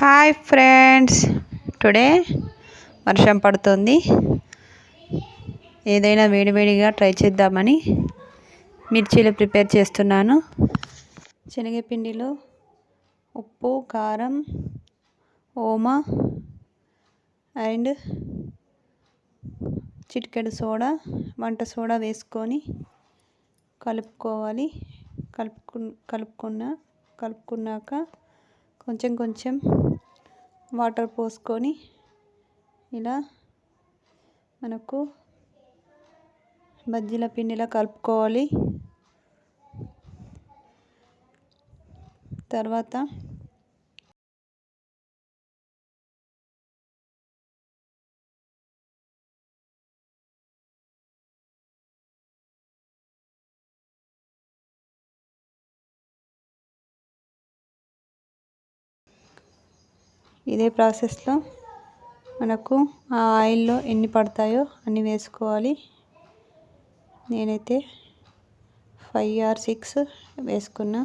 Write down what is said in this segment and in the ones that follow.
Hi friends, today వర్షం పడుతుంది. ఏదైనా వేడివేడిగా ట్రై చేద్దామని మిర్చీలు ప్రిపేర్ చేస్తున్నాను. శనగపిండిలో ఉప్పు, కారం, ఓమా అండ్ చిటికెడు సోడా, వంట సోడా వేసుకొని కలుపుకోవాలి. కలుపుకున్నాక కొంచెం వాటర్ పోసుకొని ఇలా మనకు బజ్జీల పిండిలా కలుపుకోవాలి. తర్వాత ఇదే ప్రాసెస్లో మనకు ఆ ఆయిల్లో ఎన్ని పడతాయో అన్ని వేసుకోవాలి. నేనైతే 5 or 6 వేసుకున్నా.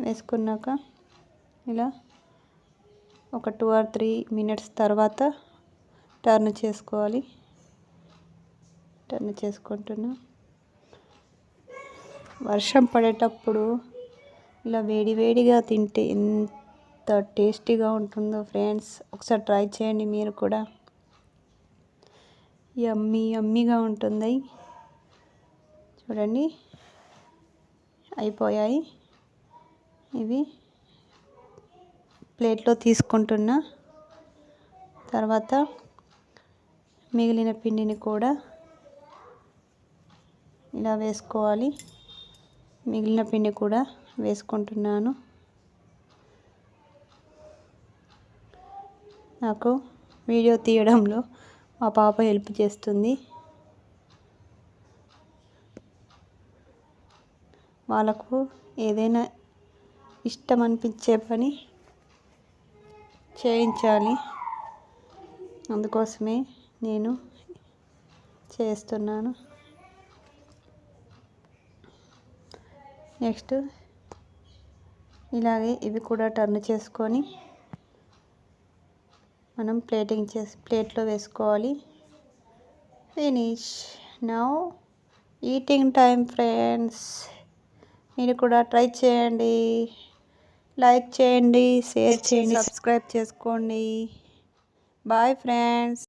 వేసుకున్నాక ఇలా ఒక 2 or 3 minutes తర్వాత టర్న్ చేసుకుంటున్నా. వర్షం పడేటప్పుడు ఇలా వేడివేడిగా తింటే ఎంత టేస్టీగా ఉంటుందో ఫ్రెండ్స్, ఒకసారి ట్రై చేయండి మీరు కూడా. యమ్మీగా ఉంటుంది. చూడండి, అయిపోయాయి. ఇవి ప్లేట్లో తీసుకుంటున్నా. తర్వాత మిగిలిన పిండిని కూడా ఇలా వేసుకోవాలి. మిగిలిన పిండి కూడా వేసుకుంటున్నాను. నాకు వీడియో తీయడంలో మా పాప హెల్ప్ చేస్తుంది. వాళ్ళకు ఏదైనా ఇష్టం అనిపించే పని చేయించాలి, అందుకోసమే నేను చేస్తున్నాను. నెక్స్ట్ ఇలాగే ఇవి కూడా టర్న్ చేసుకొని మనం ప్లేట్లో వేసుకోవాలి. Finish. Now eating time friends. మీరు కూడా ట్రై చేయండి, లైక్ చేయండి, షేర్ చేయండి, సబ్స్క్రైబ్ చేసుకోండి. Bye friends.